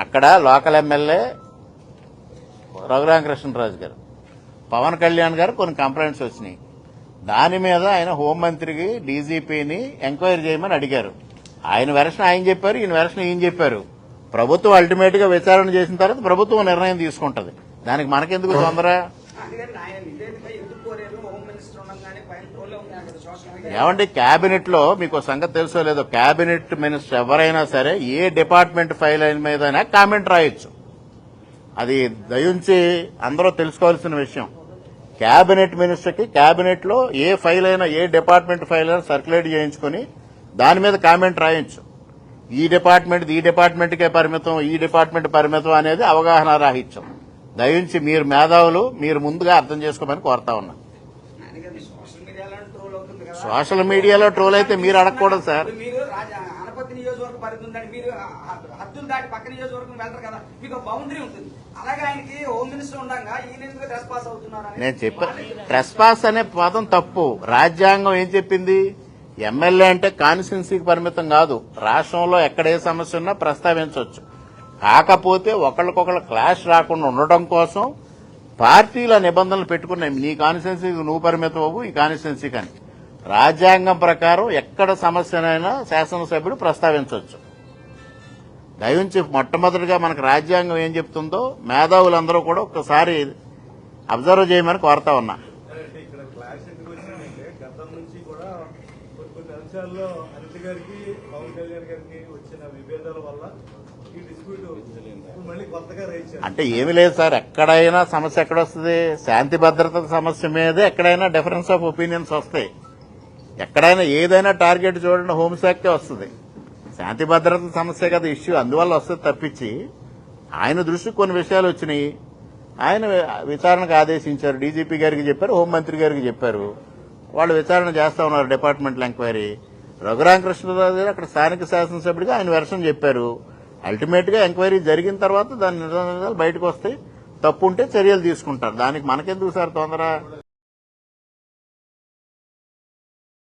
అక్కడ local MLA Raghuramakrishnaraju గారు, పవన్ కళ్యాణ్ గారు కొన్ని కంప్లైంట్స్ వచ్చినాయి. దాని మీద ఆయన హోంమంత్రికి డీజీపీని ఎంక్వైరీ చేయమని అడిగారు. ఆయన వెర్షన్ ఆయన చెప్పారు, ఈయన వెర్షన్ ఈయన చెప్పారు. ప్రభుత్వం అల్టిమేట్ గా విచారణ చేసిన తర్వాత ప్రభుత్వం నిర్ణయం తీసుకుంటది. దానికి మనకెందుకు తొందర? ఏమండి, కేబినెట్ లో మీకు సంగతి తెలుసో లేదో, కేబినెట్ మినిస్టర్ ఎవరైనా సరే ఏ డిపార్ట్మెంట్ ఫైల్ అయిన మీద కామెంట్ రాయొచ్చు. అది దయించి అందరూ తెలుసుకోవాల్సిన విషయం. కేబినెట్ మినిస్టర్కి కేబినెట్ లో ఏ ఫైల్ అయినా, ఏ డిపార్ట్మెంట్ ఫైల్ అయినా సర్క్యులేట్ చేయించుకుని దాని మీద కామెంట్ రాయొచ్చు. ఈ డిపార్ట్మెంట్కే పరిమితం, ఈ డిపార్ట్మెంట్ పరిమితం అనేది అవగాహన రాహిత్యం. దయించి మీరు మేధావులు, మీరు ముందుగా అర్థం చేసుకోమని కోరుతా ఉన్నా. సోషల్ మీడియాలో ట్రోల్ అయితే మీరు అడగకూడదు సార్. నేను చెప్పా, ట్రెస్పాస్ అనే పదం తప్పు. రాజ్యాంగం ఏం చెప్పింది? ఎమ్మెల్యే అంటే కాన్స్టిట్యున్సీకి పరిమితం కాదు, రాష్ట్రంలో ఎక్కడ ఏ సమస్య ఉన్నా ప్రస్తావించవచ్చు. కాకపోతే ఒకళ్ళకొకళ్ళు క్లాష్ రాకుండా ఉండటం కోసం పార్టీల నిబంధనలు పెట్టుకున్నాయి. నీ కాన్స్టిట్యున్సీకి నువ్వు పరిమితం అవ్వు, ఈ కాన్స్టిట్యున్సీకి అని. రాజ్యాంగం ప్రకారం ఎక్కడ సమస్యనైనా శాసనసభ్యుడు ప్రస్తావించవచ్చు. దయించి మొట్టమొదటిగా మనకు రాజ్యాంగం ఏం చెప్తుందో మేధావులందరూ కూడా ఒక్కసారి అబ్జర్వ్ చేయమని కోరుతా ఉన్నా. అంటే ఏమీ లేదు సార్, ఎక్కడైనా సమస్య ఎక్కడొస్తుంది? శాంతి భద్రత సమస్య మీదే ఎక్కడైనా డిఫరెన్స్ ఆఫ్ ఒపీనియన్స్ వస్తాయి. ఎక్కడైనా ఏదైనా టార్గెట్ చూడండి, హోంశాఖకే వస్తుంది. శాంతి భద్రత సమస్య కదా ఇష్యూ, అందువల్ల వస్తుంది తప్పించి. ఆయన దృష్టికి కొన్ని విషయాలు వచ్చినాయి, ఆయన విచారణకు ఆదేశించారు. డీజీపీ గారికి చెప్పారు, హోంమంత్రి గారికి చెప్పారు. వాళ్ళు విచారణ చేస్తా ఉన్నారు, డిపార్ట్మెంటల్ ఎంక్వైరీ. రఘురామకృష్ణరాజు గారు అక్కడ స్థానిక శాసనసభ్యుడిగా ఆయన వెర్షన్ చెప్పారు. అల్టిమేట్ గా ఎంక్వైరీ జరిగిన తర్వాత దాని నిజాలు బయటకు వస్తాయి. తప్పు ఉంటే చర్యలు తీసుకుంటారు. దానికి మనకెందుకు సార్ తొందర?